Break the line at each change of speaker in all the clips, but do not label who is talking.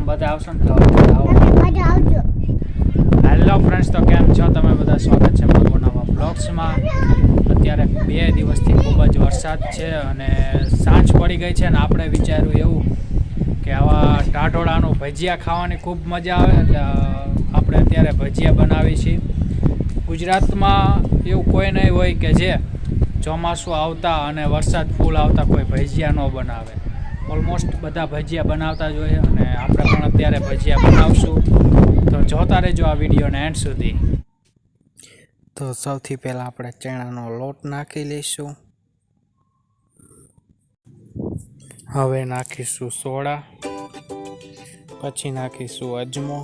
બધા આવશો ને ખાવા? હેલો ફ્રેન્ડ્સ, તો કેમ છો તમે બધા? સ્વાગત છે મારા નવા બ્લોગ્સમાં. અત્યારે 2 દિવસથી ખૂબ જ વરસાદ છે અને સાંજ પડી ગઈ છે અને આપણે વિચાર્યું એવું કે આવા ટાઢોળાનું ભજીયા ખાવાની ખૂબ મજા આવે, એટલે આપણે અત્યારે ભજીયા બનાવી છીએ. ગુજરાતમાં એવું કોઈ નહીં હોય કે જે ચોમાસું આવતા અને વરસાદ ફૂલ આવતા કોઈ ભજીયા ન બનાવે. ઓલમોસ્ટ બધા ભજીયા બનાવતા જ હોય અને આપણે પણ અત્યારે ભજીયા બનાવશું. તો જોતા રહેજો આ વિડીયોને એન્ડ સુધી. તો સૌથી પહેલાં આપણે ચણાનો લોટ નાખી લઈશું. હવે નાખીશું સોડા, પછી નાખીશું અજમો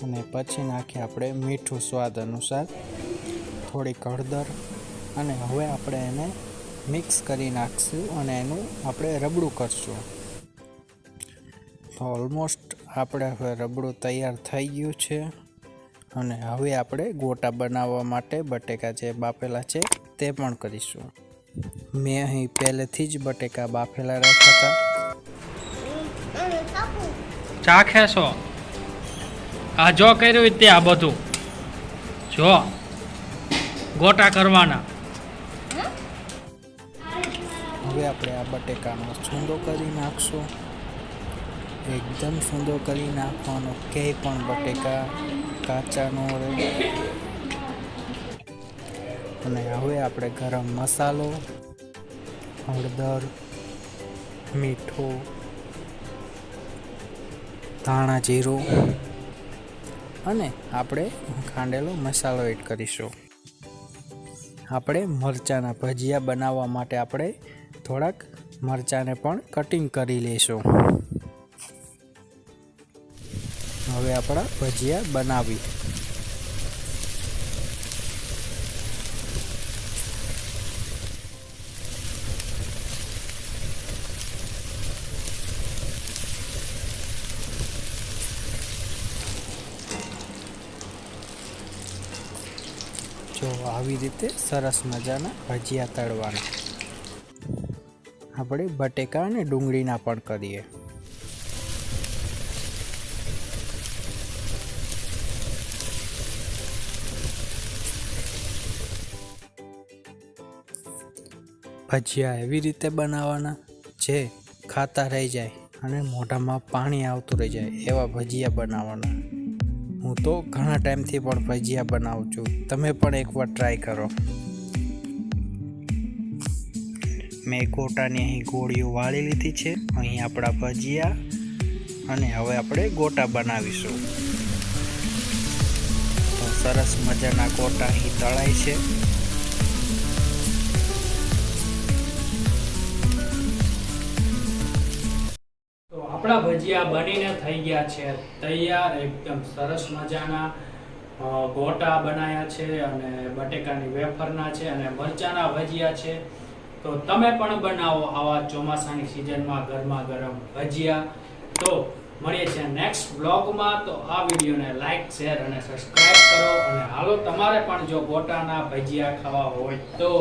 અને પછી નાખીએ આપણે મીઠું સ્વાદ અનુસાર, થોડીક હળદર, અને હવે આપણે એને મિક્સ કરી નાખીશું અને એનું આપણે રબડું કરશું. તો ઓલમોસ્ટ આપણે હવે રબડું તૈયાર થઈ ગયું છે અને હવે આપણે ગોટા બનાવવા માટે બટેકા જે બાફેલા છે તે પણ કરીશું. મેં અહીં પહેલેથી જ બટેકા બાફેલા રાખ્યા હતા. ચાખે છો? આ જો કર્યું તે આ બધું જો ગોટા કરવાના. હવે આપણે આ બટેકાનો છૂંદો કરી નાખશું. એકદમ છૂંદો કરી નાખવાનો, ક્યાંય પણ બટેકા કાચા ન રહે. અને હવે આપણે ગરમ મસાલો, હળદર, મીઠું, ધાણા જીરું અને આપણે ખાંડેલો મસાલો એડ કરીશું. આપણે મરચાંના ભજીયા બનાવવા માટે આપણે થોડાક મરચાંને પણ કટિંગ કરી લઈશું. હવે આપણા ભજીયા બનાવી. જો આવી રીતે સરસ મજાના ભજીયા તળવાના. આપણે બટેકા અને ડુંગળીના પણ કરીએ. ભજીયા એવી રીતે બનાવવાના જે ખાતા રહી જાય અને મોઢામાં પાણી આવતું રહી જાય એવા ભજીયા બનાવવાના. હું તો ઘણા ટાઈમથી પણ ભજીયા બનાવું છું, તમે પણ એકવાર ટ્રાય કરો. મેં ગોટાની અહીં ગોળીઓ વાળી લીધી છે. અહીં આપણા ભજીયા અને હવે આપણે ગોટા બનાવીશું. તો સરસ મજાના ગોટા અહીં તળાય છે. આપણા ભજીયા બનીને થઈ ગયા છે તૈયાર. એકદમ સરસ મજાના ગોટા બનાવ્યા છે અને બટેકાની વેફરના છે અને મરચાના ભજીયા છે. તો તમે પણ બનાવો આવા ચોમાસાની સિઝનમાં ગરમા ગરમ ભજીયા. તો મળીએ છીએ નેક્સ્ટ બ્લોગમાં. તો આ વિડીયોને લાઈક, શેર અને સબસ્ક્રાઇબ કરો અને હાલો તમારે પણ જો ગોટાના ભજીયા ખાવા હોય તો